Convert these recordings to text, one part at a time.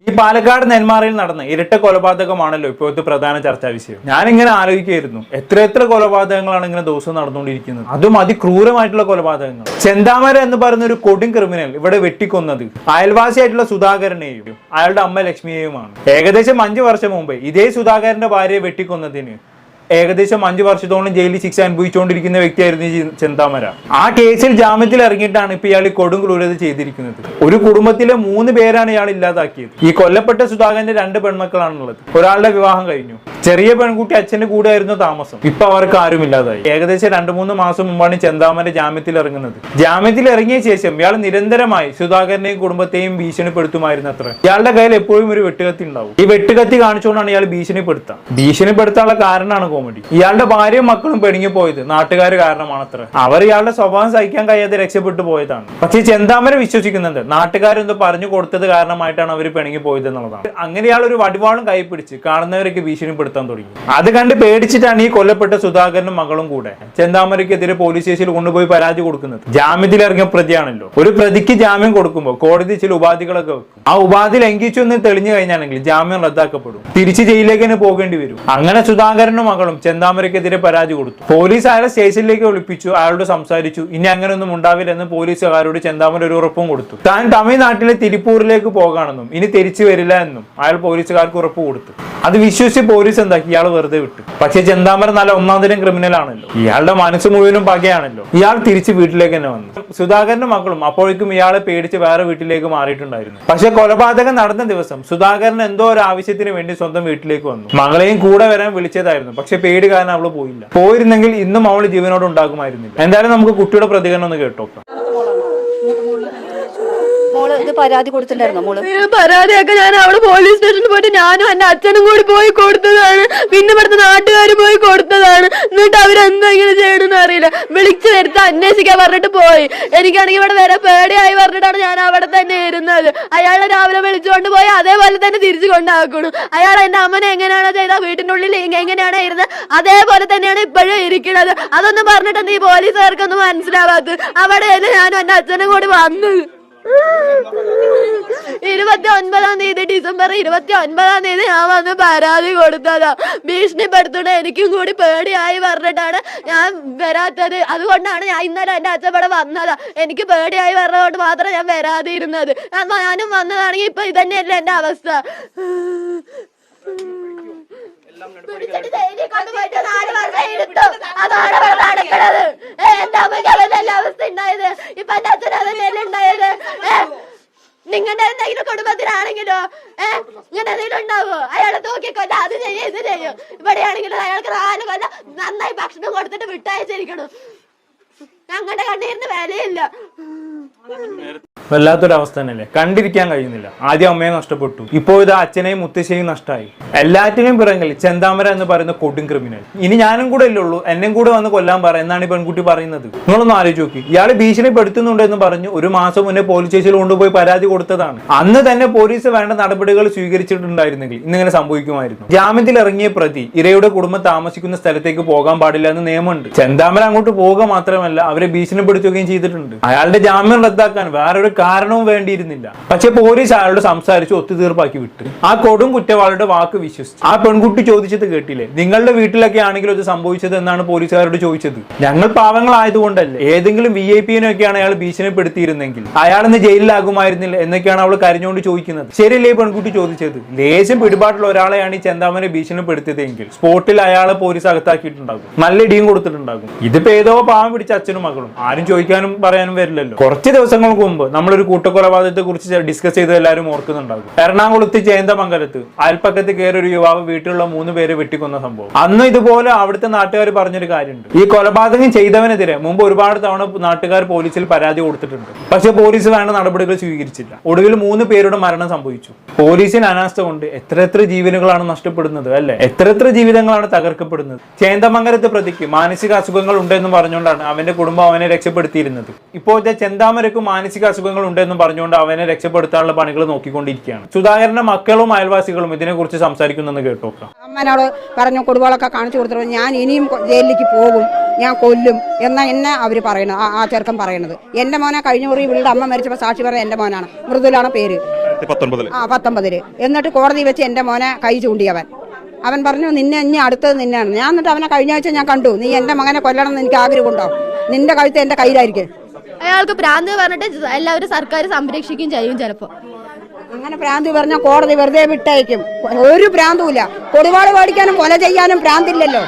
ഈ പാലക്കാട് നെന്മാറയിൽ നടന്ന ഇരട്ട കൊലപാതകമാണല്ലോ ഇപ്പോഴത്തെ പ്രധാന ചർച്ചാ വിഷയം. ഞാനിങ്ങനെ ആലോചിക്കുകയായിരുന്നു, എത്ര കൊലപാതകങ്ങളാണ് ഇങ്ങനെ ദിവസം നടന്നുകൊണ്ടിരിക്കുന്നത്, അതും അതിക്രൂരമായിട്ടുള്ള കൊലപാതകങ്ങൾ. ചെന്താമര എന്ന് പറയുന്ന ഒരു കൊടും ക്രിമിനൽ ഇവിടെ വെട്ടിക്കൊന്നത് അയൽവാസിയായിട്ടുള്ള സുധാകരനെയും അയാളുടെ അമ്മ ലക്ഷ്മിയെയുമാണ്. ഏകദേശം 5 വർഷം മുമ്പ് ഇതേ സുധാകരന്റെ ഭാര്യയെ വെട്ടിക്കൊന്നതിന് ഏകദേശം 5 വർഷത്തോളം ജയിലിൽ ശിക്ഷ അനുഭവിച്ചുകൊണ്ടിരിക്കുന്ന വ്യക്തിയായിരുന്നു ഈ ചെന്താമര. ആ കേസിൽ ജാമ്യത്തിൽ ഇറങ്ങിയിട്ടാണ് ഇപ്പൊ ഇയാൾ കൊടും ക്രൂരത ചെയ്തിരിക്കുന്നത്. ഒരു കുടുംബത്തിലെ 3 പേരാണ് ഇയാൾ ഇല്ലാതാക്കിയത്. ഈ കൊല്ലപ്പെട്ട സുധാകരന്റെ 2 പെൺമക്കളാണുള്ളത്. ഒരാളുടെ വിവാഹം കഴിഞ്ഞു. ചെറിയ പെൺകുട്ടി അച്ഛന്റെ കൂടെ ആയിരുന്നു താമസം. ഇപ്പൊ അവർക്ക് ആരും ഇല്ലാതായി. ഏകദേശം 2-3 മാസം മുമ്പാണ് ചെന്താമര ജാമ്യത്തിൽ ഇറങ്ങുന്നത്. ജാമ്യത്തിൽ ഇറങ്ങിയ ശേഷം ഇയാൾ നിരന്തരമായി സുധാകരനെയും കുടുംബത്തെയും ഭീഷണിപ്പെടുത്തുമായിരുന്നു അത്ര. ഇയാളുടെ കയ്യിൽ എപ്പോഴും ഒരു വെട്ടുകത്തി ഉണ്ടാവും. ഈ വെട്ടുകത്തി കാണിച്ചുകൊണ്ടാണ് ഇയാൾ ഭീഷണിപ്പെടുത്താനുള്ള കാരണമാണ് കോമഡി. ഇയാളുടെ ഭാര്യയും മക്കളും പെടുങ്ങി പോയത് നാട്ടുകാർ കാരണമാണത്ര. അവർ ഇയാളുടെ സ്വഭാവം സഹിക്കാൻ കഴിയാതെ രക്ഷപ്പെട്ടു പോയതാണ്. പക്ഷേ ചെന്താമര വിശ്വസിക്കുന്നുണ്ട് നാട്ടുകാരെന്തോ പറഞ്ഞു കൊടുത്തത് കാരണമായിട്ടാണ് അവർ പെണുങ്ങി പോയത് എന്നുള്ളതാണ്. അങ്ങനെ ഇയാൾ ഒരു വടിവാളും കൈ പിടിച്ച് കാണുന്നവരൊക്കെ ഭീഷണിപ്പെടുത്താൻ തുടങ്ങി. അത് കണ്ട് പേടിച്ചിട്ടാണ് ഈ കൊല്ലപ്പെട്ട സുധാകരനും മകളും കൂടെ ചെന്താമരയ്ക്കെതിരെ പോലീസ് സ്റ്റേഷനിൽ കൊണ്ടുപോയി പരാതി കൊടുക്കുന്നത്. ജാമ്യത്തിൽ ഇറങ്ങിയ പ്രതിയാണല്ലോ. ഒരു പ്രതിക്ക് ജാമ്യം കൊടുക്കുമ്പോൾ കോടതി ചില ഉപാധികളൊക്കെ വെക്കും. ആ ഉപാധി ലംഘിച്ചു എന്ന് തെളിഞ്ഞു കഴിഞ്ഞാണെങ്കിൽ ജാമ്യം റദ്ദാക്കപ്പെടും. തിരിച്ച് ജയിലിലേക്ക് തന്നെ പോകേണ്ടി വരും. അങ്ങനെ സുധാകരനും മകളും ചെന്താമരയ്ക്കെതിരെ പരാതി കൊടുത്തു. പോലീസ് അയാളെ സ്റ്റേഷനിലേക്ക് വിളിപ്പിച്ചു. അയാളോട് സംസാരിച്ചു. ഇനി അങ്ങനെയൊന്നും ഉണ്ടാവില്ലെന്ന് പോലീസുകാരോട് ചെന്താമര ഒരു ഉറപ്പും കൊടുത്തു. താൻ തമിഴ്നാട്ടിലെ തിരുപ്പൂരിലേക്ക് പോകാണെന്നും ഇനി തിരിച്ചു വരില്ല എന്നും അയാൾ പോലീസുകാർക്ക് ഉറപ്പ് കൊടുത്തു. അത് വിശ്വസിച്ച് പോലീസ് എന്താക്കി, ഇയാൾ വെറുതെ വിട്ടു. പക്ഷെ ചെന്താമര നല്ല 1-ാം ക്രിമിനൽ ആണല്ലോ. ഇയാളുടെ മനസ്സ് മുഴുവനും പകയാണല്ലോ. ഇയാൾ തിരിച്ച് വീട്ടിലേക്ക് തന്നെ വന്നു. സുധാകരന്റെ മക്കളും അപ്പോഴേക്കും ഇയാളെ പേടിച്ച് വേറെ വീട്ടിലേക്ക് മാറിയിട്ടുണ്ടായിരുന്നു. പക്ഷെ കൊലപാതകം നടന്ന ദിവസം സുധാകരൻ എന്തോ ഒരു ആവശ്യത്തിന് വേണ്ടി സ്വന്തം വീട്ടിലേക്ക് വന്നു. മകളെയും കൂടെ വരാൻ വിളിച്ചതായിരുന്നു. പക്ഷെ പേടി കാരണം അവള് പോയില്ല. പോയിരുന്നെങ്കിൽ ഇന്നും അവള് ജീവനോട് ഉണ്ടാകുമായിരുന്നില്ല. എന്തായാലും നമുക്ക് കുട്ടിയുടെ പ്രതികരണം ഒന്ന് കേട്ടോക്കാം. മോള് ഇത് പരാതി കൊടുത്തിട്ടുണ്ടായിരുന്നു. മോള് പരാതിയൊക്കെ ഞാൻ അവിടെ പോലീസ് സ്റ്റേഷനിൽ പോയിട്ട് ഞാനും എന്റെ അച്ഛനും കൂടി പോയി കൊടുത്തതാണ്. പിന്നെ ഇവിടുത്തെ നാട്ടുകാർ പോയി കൊടുത്തതാണ്. എന്നിട്ട് അവരെന്താ ഇങ്ങനെ ചെയ്യണമെന്ന് അറിയില്ല. വിളിച്ചു വരുത്ത അന്വേഷിക്കാൻ പറഞ്ഞിട്ട് പോയി. എനിക്കാണെങ്കിൽ ഇവിടെ വരെ പേടിയായി പറഞ്ഞിട്ടാണ് ഞാൻ അവിടെ തന്നെ ഇരുന്നത്. അയാളെ രാവിലെ വിളിച്ചുകൊണ്ട് പോയി അതേപോലെ തന്നെ തിരിച്ചു കൊണ്ടാക്കണം. അയാൾ എന്റെ അമ്മനെ എങ്ങനെയാണോ ചെയ്ത വീട്ടിന്റെ ഉള്ളിൽ എങ്ങനെയാണോ ഇരുന്നത് അതേപോലെ തന്നെയാണ് ഇപ്പോഴും ഇരിക്കുന്നത്. അതൊന്നും പറഞ്ഞിട്ട് ഈ പോലീസുകാർക്കൊന്നും മനസ്സിലാവാത്തത്. അവിടെയല്ലേ ഞാനും എന്റെ അച്ഛനും കൂടി വന്നത്. 29-ാം തീയതി ഡിസംബർ 29-ാം തീയതി ഞാൻ വന്ന് പരാതി കൊടുത്തതാ. ഭീഷണിപ്പെടുത്തണ എനിക്കും കൂടി പേടിയായി പറഞ്ഞിട്ടാണ് ഞാൻ വരാത്തത്. അതുകൊണ്ടാണ് ഞാൻ ഇന്നലെ എന്റെ അച്ഛൻ ഇവിടെ വന്നതാ. എനിക്ക് പേടിയായി പറഞ്ഞതുകൊണ്ട് മാത്രം ഞാൻ വരാതിരുന്നത്. ഞാനും വന്നതാണെങ്കിൽ ഇപ്പൊ ഇതന്നെയല്ലേ എന്റെ അവസ്ഥ. അതാണ് നടക്കണത്. എന്റെ അമ്മയ്ക്ക് അതല്ലേ അവസ്ഥ ഉണ്ടായത്. ഇപ്പൊ എന്റെ അച്ഛൻ അതന്നെയല്ലേ ഉണ്ടായത്. നിങ്ങളുടെ എന്തെങ്കിലും കുടുംബത്തിലാണെങ്കിലോ ഇങ്ങനെ എന്തെങ്കിലും ഉണ്ടാവോ? അയാളെ തൂക്കിക്കൊല്ല, അത് ചെയ്യും ഇത് ചെയ്യും. ഇവിടെയാണെങ്കിലും അയാൾക്ക് 4 കൊല്ലം നന്നായി ഭക്ഷണം കൊടുത്തിട്ട് വിട്ടയച്ചിരിക്കണം. ഞങ്ങളുടെ കണ്ണീരിന് വിലയില്ല. വല്ലാത്തൊരവസ്ഥ തന്നെയല്ലേ, കണ്ടിരിക്കാൻ കഴിയുന്നില്ല. ആദ്യം അമ്മയെ നഷ്ടപ്പെട്ടു, ഇപ്പോൾ ഇത് അച്ഛനെയും മുത്തശ്ശിയെയും നഷ്ടമായി. എല്ലാറ്റിനെയും പിറകിൽ ചെന്താമര എന്ന് പറയുന്ന കൊടും ക്രിമിനൽ. ഇനി ഞാനും കൂടെ അല്ലേ ഉള്ളൂ, എന്നെയും കൂടെ വന്ന് കൊല്ലാൻ പറ എന്നാണ് ഈ പെൺകുട്ടി പറയുന്നത്. നിങ്ങളൊന്ന് ആലോചിച്ച് നോക്കി. ഇയാള് ഭീഷണിപ്പെടുത്തുന്നുണ്ടെന്ന് പറഞ്ഞു 1 മാസം മുന്നേ പോലീസ് സ്റ്റേഷനിൽ കൊണ്ടുപോയി പരാതി കൊടുത്തതാണ്. അന്ന് തന്നെ പോലീസ് വേണ്ട നടപടികൾ സ്വീകരിച്ചിട്ടുണ്ടായിരുന്നെങ്കിൽ ഇന്നിങ്ങനെ സംഭവിക്കുമായിരുന്നു. ജാമ്യത്തിൽ ഇറങ്ങിയ പ്രതി ഇരയുടെ കുടുംബം താമസിക്കുന്ന സ്ഥലത്തേക്ക് പോകാൻ പാടില്ല എന്ന് നിയമമുണ്ട്. ചെന്താമര അങ്ങോട്ട് പോവുക മാത്രമല്ല അവരെ ഭീഷണിപ്പെടുത്തുകയും ചെയ്തിട്ടുണ്ട്. അയാളുടെ ജാമ്യം റദ്ദാക്കാൻ വേറൊരു കാരണവും വേണ്ടിയിരുന്നില്ല. പക്ഷെ പോലീസ് അയാളോട് സംസാരിച്ച് ഒത്തുതീർപ്പാക്കി വിട്ടു. ആ കൊടും കുറ്റവാളിയുടെ വാക്ക് വിശ്വസിച്ചു. ആ പെൺകുട്ടി ചോദിച്ചത് കേട്ടില്ലേ, നിങ്ങളുടെ വീട്ടിലൊക്കെ ആണെങ്കിലും ഇത് സംഭവിച്ചത് എന്നാണ് പോലീസുകാരോട് ചോദിച്ചത്. ഞങ്ങൾ പാവങ്ങളായതുകൊണ്ടല്ലേ, ഏതെങ്കിലും VIP-നെയൊക്കെയാണ് അയാൾ ഭീഷണിപ്പെടുത്തിയിരുന്നെങ്കിൽ അയാളിന്ന് ജയിലിലാകുമായിരുന്നില്ല എന്നൊക്കെയാണ് അവൾ കരഞ്ഞുകൊണ്ട് ചോദിക്കുന്നത്. ശരിയല്ലേ പെൺകുട്ടി ചോദിച്ചത്? ലേശം പിടിപാടുള്ള ഒരാളെയാണ് ഈ ചെന്താമനെ ഭീഷണിപ്പെടുത്തിയതെങ്കിൽ സ്പോട്ടിൽ അയാളെ പോലീസ് അകത്താക്കിയിട്ടുണ്ടാകും, നല്ല ഇടിയും കൊടുത്തിട്ടുണ്ടാകും. ഇതിപ്പോ ഏതോ പാവം പിടിച്ച അച്ഛനും മകളും, ആരും ചോദിക്കാനും പറയാനും വരില്ലല്ലോ. കുറച്ച് ദിവസങ്ങൾക്ക് മുമ്പ് നമ്മളൊരു കൂട്ടക്കൊലപാതകത്തെ കുറിച്ച് ഡിസ്കസ് ചെയ്ത് എല്ലാവരും ഓർക്കുന്നുണ്ടാകും. എറണാകുളത്ത് ചേന്ദമംഗലത്ത് അയൽപ്പക്കത്ത് കയറി ഒരു യുവാവ് വീട്ടിലുള്ള 3 പേരെ വെട്ടിക്കൊന്ന സംഭവം. അന്ന് ഇതുപോലെ അവിടുത്തെ നാട്ടുകാർ പറഞ്ഞൊരു കാര്യമുണ്ട്. ഈ കൊലപാതകം ചെയ്തവനെതിരെ മുമ്പ് ഒരുപാട് തവണ നാട്ടുകാർ പോലീസിൽ പരാതി കൊടുത്തിട്ടുണ്ട്. പക്ഷെ പോലീസ് വേണ്ട നടപടികൾ സ്വീകരിച്ചില്ല. ഒടുവിൽ 3 പേരുടെ മരണം സംഭവിച്ചു. പോലീസിന് അനാസ്ഥ കൊണ്ട് എത്ര ജീവനുകളാണ് നഷ്ടപ്പെടുന്നത് അല്ലെ, എത്ര ജീവിതങ്ങളാണ് തകർക്കപ്പെടുന്നത്. ചേന്ദമംഗലത്തെ പ്രതിക്ക് മാനസിക അസുഖങ്ങൾ ഉണ്ടെന്ന് പറഞ്ഞുകൊണ്ടാണ് അവന്റെ കുടുംബം അവനെ രക്ഷപ്പെടുത്തിയിരുന്നത്. ഇപ്പോഴത്തെ ചെന്താമരക്കും മാനസിക അസുഖങ്ങൾ ഉണ്ടെന്നും പറഞ്ഞുകൊണ്ട് അവനെ രക്ഷപ്പെടുത്താനുള്ള പണികൾ നോക്കിക്കൊണ്ടിരിക്കുകയാണ്. സുധാകരന്റെ മക്കളും അയൽവാസികളും ഇതിനെ കുറിച്ച് സംസാരിക്കുന്നെന്ന് കേട്ടോക്കാം. അമ്മനോട് പറഞ്ഞു കൊടുവാളൊക്കെ കാണിച്ചു കൊടുത്തു, ഞാൻ ഇനിയും ജയിലിലേക്ക് പോകും, ഞാൻ കൊല്ലും എന്നാ എന്നെ അവർ പറയണത്, ആ ചെറുക്കൻ പറയണത്. എൻ്റെ മോനെ കഴിഞ്ഞ മുറി ഇവളുടെ അമ്മ മരിച്ചപ്പോൾ സാക്ഷി പറഞ്ഞ എൻ്റെ മോനാണ്, മൃദുലാണ് പേര്. 19 എന്നിട്ട് കോടതി വെച്ച് എൻ്റെ മോനെ കൈ ചൂണ്ടിയവൻ. അവൻ പറഞ്ഞു നിന്നെ ഇനി അടുത്തത് നിന്നെയാണ്. ഞാൻ എന്നിട്ട് അവനെ കഴിഞ്ഞ ആഴ്ച ഞാൻ കണ്ടു. നീ എൻ്റെ മകനെ കൊല്ലണം എന്ന് എനിക്ക് ആഗ്രഹമുണ്ടോ? നിന്റെ കഴുത്ത് എൻ്റെ കയ്യിലായിരിക്കും. അയാൾക്ക് ഭ്രാന്ത് പറഞ്ഞിട്ട് എല്ലാവരും സർക്കാർ സംരക്ഷിക്കുകയും ചെയ്യും ചിലപ്പോൾ. അങ്ങനെ ഭ്രാന്തി പറഞ്ഞാൽ കോടതി വെറുതെ വിട്ടയക്കും. ഒരു ഭ്രാന്തുമില്ല. കൊടുവാള് മേടിക്കാനും കൊല ചെയ്യാനും ഭ്രാന്തില്ലല്ലോ.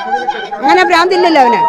അങ്ങനെ ഭ്രാന്തില്ലല്ലോ അവന്.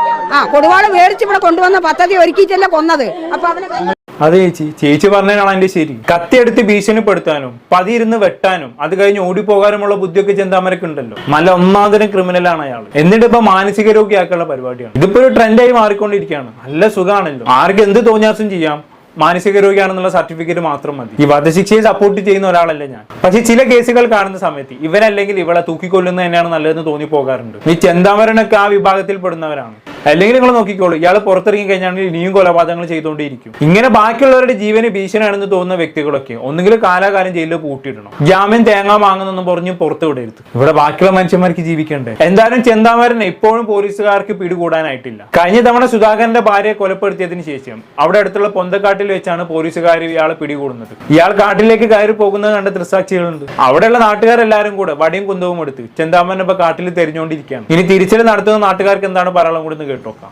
കൊടുവാള് മേടിച്ച് ഇവിടെ കൊണ്ടുവന്ന പദ്ധതി ഒരുക്കിയിട്ടല്ല കൊന്നത്. അപ്പൊ അവന് അതെ ചേച്ചി പറഞ്ഞതിനാണ് അതിന്റെ ശരി. കത്തിയെടുത്ത് ഭീഷണിപ്പെടുത്താനും പതിയിരുന്ന് വെട്ടാനും അത് കഴിഞ്ഞ് ഓടിപ്പോകാനുമുള്ള ബുദ്ധിയൊക്കെ ചെന്താമരക്ക് ഉണ്ടല്ലോ. നല്ല ഒന്നാന്തരം ക്രിമിനലാണ് അയാൾ. എന്നിട്ട് ഇപ്പൊ മാനസിക രോഗിയാക്കാനുള്ള പരിപാടിയാണ്. ഇതിപ്പോ ഒരു ട്രെൻഡായി മാറിക്കൊണ്ടിരിക്കുകയാണ്. നല്ല സുഖമാണല്ലോ, ആർക്ക് എന്ത് തോന്നിയാസം ചെയ്യാം. മാനസിക രോഗിയാണെന്നുള്ള സർട്ടിഫിക്കറ്റ് മാത്രം മതി. ഈ വധശിക്ഷയെ സപ്പോർട്ട് ചെയ്യുന്ന ഒരാളല്ല ഞാൻ. പക്ഷെ ചില കേസുകൾ കാണുന്ന സമയത്ത് ഇവരല്ലെങ്കിൽ ഇവളെ തൂക്കിക്കൊല്ലുന്നത് തന്നെയാണ് നല്ലതെന്ന് തോന്നി പോകാറുണ്ട്. ഈ ചെന്താമരനൊക്കെ ആ വിഭാഗത്തിൽ പെടുന്നവരാണ്. അല്ലെങ്കിൽ നിങ്ങൾ നോക്കിക്കോളൂ, ഇയാൾ പുറത്തിറങ്ങി കഴിഞ്ഞാൽ ഇനിയും കൊലപാതകങ്ങൾ ചെയ്തുകൊണ്ടേയിരിക്കും. ഇങ്ങനെ ബാക്കിയുള്ളവരുടെ ജീവന് ഭീഷണിയാണെന്ന് തോന്നുന്ന വ്യക്തികളൊക്കെ ഒന്നുകിൽ കാലാകാലം ജയിലിൽ പൂട്ടിയിടണം. ജാമ്യം തേങ്ങ വാങ്ങുന്നെന്നും പറഞ്ഞ് പുറത്ത് വിടരുത്. ഇവിടെ ബാക്കിയുള്ള മനുഷ്യന്മാർക്ക് ജീവിക്കണ്ടേ. എന്തായാലും ചെന്താമരനെ ഇപ്പോഴും പോലീസുകാർക്ക് പിടികൂടാനായിട്ടില്ല. കഴിഞ്ഞ തവണ സുധാകരന്റെ ഭാര്യയെ കൊലപ്പെടുത്തിയതിനു ശേഷം അവിടെ അടുത്തുള്ള പൊന്തക്കാട്ടിൽ വെച്ചാണ് പോലീസുകാർ ഇയാളെ പിടികൂടുന്നത്. ഇയാൾ കാട്ടിലേക്ക് കയറി പോകുന്നത് കണ്ട ദൃക്സാക്ഷികളുണ്ട്. അവിടെയുള്ള നാട്ടുകാരെല്ലാരും കൂടെ വടിയും കുന്തവും എടുത്ത് ചെന്താമരനെ ഇപ്പൊ കാട്ടിൽ തെരഞ്ഞുകൊണ്ടിരിക്കുകയാണ്. ഇനി തിരിച്ചൽ നടത്തുന്ന നാട്ടുകാർക്ക് എന്താണ് പറയാൻ കൂടെ കേട്ടോക്കാം.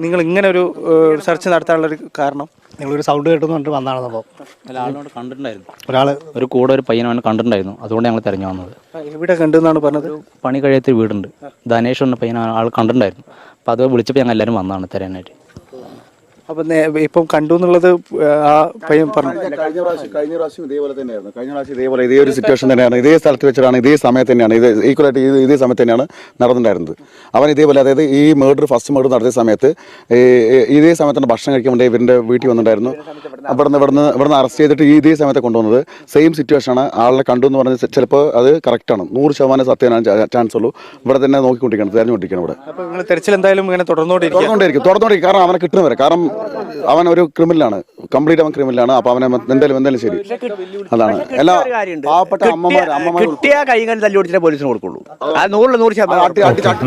നിങ്ങൾ ഇങ്ങനെ ഒരു സെർച്ച് നടത്താനുള്ള ഒരു കാരണം? ഞങ്ങളൊരു സൗണ്ട് കേട്ടെന്ന് വന്നാണെന്നപ്പോൾ ഒരാളിനോട് കണ്ടിട്ടുണ്ടായിരുന്നു. ഒരു കൂടെ ഒരു പയ്യനവനെ കണ്ടിട്ടുണ്ടായിരുന്നു. അതുകൊണ്ട് ഞങ്ങൾ തെരഞ്ഞു വന്നത്. എവിടെ കണ്ടെന്നാണ് പറഞ്ഞത്? പണി കഴിയാത്തൊരു വീടുണ്ട്, ധനേഷ് എന്ന പയ്യൻ ആൾ കണ്ടിട്ടുണ്ടായിരുന്നു. അപ്പം അത് വിളിച്ചപ്പോൾ ഞങ്ങൾ എല്ലാവരും വന്നതാണ് തരാനായിട്ട്. അപ്പം ഇപ്പം കണ്ടു എന്നുള്ളത് ആ പയ്യൻ പറഞ്ഞു. കഴിഞ്ഞ പ്രാവശ്യം ഇതേപോലെ തന്നെയായിരുന്നു. കഴിഞ്ഞ പ്രാവശ്യം ഇതേപോലെ ഇതേ ഒരു സിറ്റുവേഷൻ തന്നെയാണ്. ഇതേ സ്ഥലത്ത് വെച്ചിട്ടാണ്, ഇതേ സമയത്ത് തന്നെയാണ്, ഈക്വലായിട്ട് ഇതേ സമയത്ത് തന്നെയാണ് നടന്നിട്ടുണ്ടായിരുന്നത്. അവൻ ഇതേപോലെ, അതായത് ഈ ഫസ്റ്റ് മർഡർ നടത്തിയ സമയത്ത് ഇതേ സമയത്താണ് ഭക്ഷണം കഴിക്കാൻ വേണ്ടി ഇവരുടെ വീട്ടിൽ വന്നിട്ടുണ്ടായിരുന്നു. ഇവിടുന്ന് അറസ്റ്റ് ചെയ്തിട്ട് ഇതേ സമയത്ത് കൊണ്ടുവന്നത്. സെയിം സിറ്റുവേഷനാണ്. ആളെ കണ്ടു എന്ന് പറഞ്ഞത് ചിലപ്പോൾ അത് കറക്റ്റാണ്, 100% സത്യമാണ് ചാൻസ് ഉള്ളൂ. ഇവിടെ തന്നെ നോക്കിക്കൊണ്ടിരിക്കണം, തെരഞ്ഞുകൊണ്ടിരിക്കണം. ഇവിടെ അപ്പോൾ നിങ്ങൾ തെരച്ചിൽ എന്തായാലും ഇങ്ങനെ തുടർന്നുകൊണ്ടിരിക്കും. കാരണം അവനെ കിട്ടുന്നവരെ, കാരണം അവൻ ഒരു ക്രിമിനലാണ്, കംപ്ലീറ്റ് അവൻ ക്രിമിനലാണ്. അപ്പൊ അവനെ എന്തായാലും ശരി. അതാണ് എല്ലാ പാവപ്പെട്ട കിട്ടിയ കൈകൾ തല്ലി ഓടിച്ചിട്ടേ പോലീസിന് കൊടുക്കുള്ളൂ.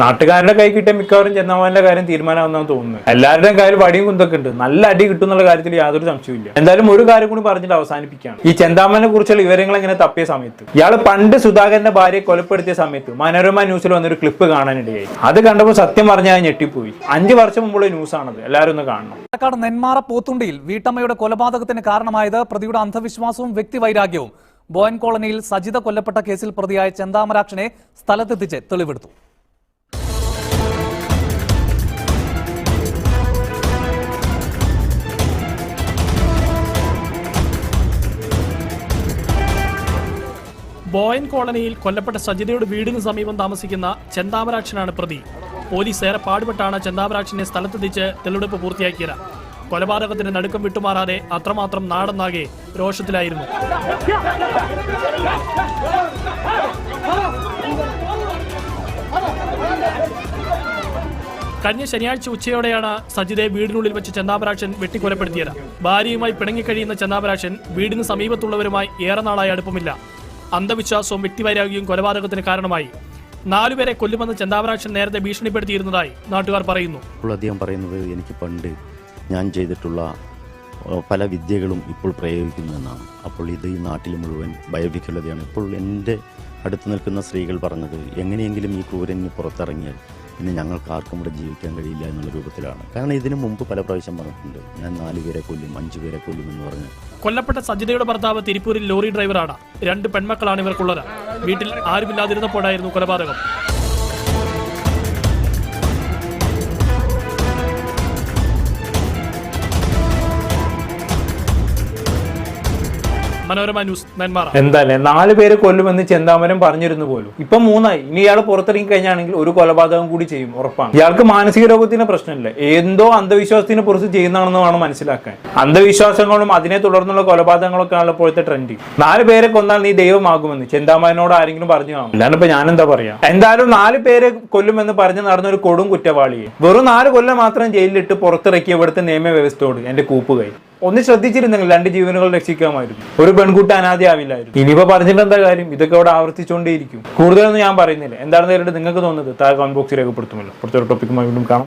നാട്ടുകാരുടെ കൈ കിട്ടിയ മിക്കവാറും ചെന്നമാന്റെ കാര്യം തീരുമാനമാണെന്നാണ് തോന്നുന്നത്. എല്ലാവരുടെയും കാര്യം വടിയും കുന്തൊക്കെ ഉണ്ട്. നല്ല അടി കിട്ടും എന്നുള്ള കാര്യത്തിൽ യാതൊരു സംശയമില്ല. എന്തായാലും ഒരു കാര്യം കൂടി പറഞ്ഞിട്ട് അവസാനിപ്പിക്കുകയാണ്. ഈ ചെന്താമനെ കുറിച്ചുള്ള വിവരങ്ങൾ ഇങ്ങനെ തപ്പിയ സമയത്ത് ഇയാൾ പണ്ട് സുധാകരന്റെ ഭാര്യയെ കൊലപ്പെടുത്തിയ സമയത്ത് മനോരമ ന്യൂസിൽ വന്നൊരു ക്ലിപ്പ് കാണാനിടയായി. അത് കണ്ടപ്പോൾ സത്യം പറഞ്ഞാൽ ഞെട്ടിപ്പോയി. 5 വർഷം മുമ്പുള്ള ന്യൂസാണത്. എല്ലാവരും ഒന്ന് കാണണം. നെന്മാറ പോത്തുണ്ടിയിൽ വീട്ടമ്മയുടെ കൊലപാതകത്തിന് കാരണമായത് പ്രതിയുടെ അന്ധവിശ്വാസവും വ്യക്തിവൈരാഗ്യവും. ബോയൻ കോളനിയിൽ സജിത കൊല്ലപ്പെട്ട കേസിൽ പ്രതിയായ ചെന്താമരാക്ഷനെ സ്ഥലത്തെത്തിച്ച് തെളിവെടുത്തു. ബോയൻ കോളനിയിൽ കൊല്ലപ്പെട്ട സജിതയുടെ വീടിന് സമീപം താമസിക്കുന്ന ചെന്താമരാക്ഷനാണ് പ്രതി. പോലീസ് ഏറെ പാടുപെട്ടാണ് ചെന്താമരാക്ഷനെ സ്ഥലത്തെത്തിച്ച് തെളിവെടുപ്പ് പൂർത്തിയാക്കിയത്. കൊലപാതകത്തിന് നടുക്കം വിട്ടുമാറാതെ അത്രമാത്രം നാടൊന്നാകെ രോഷത്തിലായിരുന്നു. കഴിഞ്ഞ ശനിയാഴ്ച ഉച്ചയോടെയാണ് സജിതയെ വീടിനുള്ളിൽ വെച്ച് ചെന്താമരാക്ഷൻ വെട്ടിക്കൊലപ്പെടുത്തിയത്. ഭാര്യയുമായി പിണങ്ങിക്കഴിയുന്ന ചെന്താമരാക്ഷൻ വീടിന് സമീപത്തുള്ളവരുമായി ഏറെ നാളായി അടുപ്പമില്ല. അന്ധവിശ്വാസവും വ്യക്തിവൈരാഗ്യവും കൊലപാതകത്തിന് കാരണമായി. 4 പേരെ കൊല്ലുമെന്ന് ചെന്താമരാക്ഷൻ നേരത്തെ ഭീഷണിപ്പെടുത്തിയിരുന്നതായി നാട്ടുകാർ പറയുന്നു. അദ്ദേഹം പറയുന്നത് എനിക്ക് പണ്ട് ഞാൻ ചെയ്തിട്ടുള്ള പല വിദ്യകളും ഇപ്പോൾ പ്രയോഗിക്കുന്നുവെന്നാണ്. അപ്പോൾ ഇത് ഈ നാട്ടിൽ മുഴുവൻ ഭയഭീതിയുള്ളതാണ്. ഇപ്പോൾ എൻ്റെ അടുത്ത് നിൽക്കുന്ന സ്ത്രീകൾ പറഞ്ഞത് എങ്ങനെയെങ്കിലും ഈ ക്രൂരന് പുറത്തിറങ്ങിയാൽ പിന്നെ ഞങ്ങൾക്ക് ആർക്കും ഇവിടെ ജീവിക്കാൻ കഴിയില്ല എന്നുള്ള രൂപത്തിലാണ്. കാരണം ഇതിനു മുമ്പ് പല പ്രാവശ്യം പറഞ്ഞിട്ടുണ്ട്, ഞാൻ 4 പേരെ കൊല്ലും, 5 പേരെ കൊല്ലും എന്ന് പറഞ്ഞു. കൊല്ലപ്പെട്ട സജിതയുടെ ഭർത്താവ് തിരുപ്പൂരിൽ ലോറി ഡ്രൈവറാണ്. 2 പെൺമക്കളാണ് ഇവർക്കുള്ളത്. വീട്ടിൽ ആരുമില്ലാതിരുന്നപ്പോഴായിരുന്നു കൊലപാതകം. മനോരമ ന്യൂസ്, നെന്മാറ. എന്തായാലേ 4 പേരെ കൊല്ലുമെന്ന് ചെന്താമരം പറഞ്ഞിരുന്നു പോലും. ഇപ്പൊ 3ആയി. ഇനി ഇയാൾ പുറത്തിറങ്ങി കഴിഞ്ഞാണെങ്കിൽ ഒരു കൊലപാതകം കൂടി ചെയ്യും, ഉറപ്പാണ്. ഇയാൾക്ക് മാനസിക രോഗത്തിന് പ്രശ്നമില്ല, എന്തോ അന്ധവിശ്വാസത്തിനെ കുറിച്ച് ചെയ്യുന്നതാണെന്ന് വേണം മനസ്സിലാക്കാൻ. അന്ധവിശ്വാസങ്ങളും അതിനെ തുടർന്നുള്ള കൊലപാതകങ്ങളൊക്കെ ആണ് ഇപ്പോഴത്തെ ട്രെൻഡ്. 4 പേരെ കൊന്നാൽ നീ ദൈവമാകുമെന്ന് ചെന്താമരനോട് ആരെങ്കിലും പറഞ്ഞു കാണും. അല്ലാണ്ട് ഇപ്പൊ ഞാനെന്താ പറയാ. എന്തായാലും 4 പേരെ കൊല്ലുമെന്ന് പറഞ്ഞ് നടന്ന ഒരു കൊടും കുറ്റവാളിയെ വെറും 4 കൊല്ലം മാത്രം ജയിലിലിട്ട് പുറത്തിറക്കിയ ഇവിടുത്തെ നിയമവ്യവസ്ഥയോട് എന്റെ കൂപ്പുകൈ. ഒന്ന് ശ്രദ്ധിച്ചിരുന്നെങ്കിൽ 2 ജീവനുകൾ രക്ഷിക്കാമായിരുന്നു. ഒരു പെൺകുട്ടി അനാഥയാവില്ലായിരുന്നു. ഇനിയിപ്പോ പറഞ്ഞിട്ട് എന്താ കാര്യം? ഇതൊക്കെ അവിടെ ആവർത്തിച്ചുകൊണ്ടേയിരിക്കും. കൂടുതലൊന്നും ഞാൻ പറയുന്നില്ല. എന്താണെന്ന് നേരിട്ട് നിങ്ങൾക്ക് തോന്നുന്നത് താഴെ കമന്റ് ബോക്സിൽ രേഖപ്പെടുത്തുമല്ലോ. പുറത്തൊരു ടോപ്പിക്കുമായി വീണ്ടും കാണാം.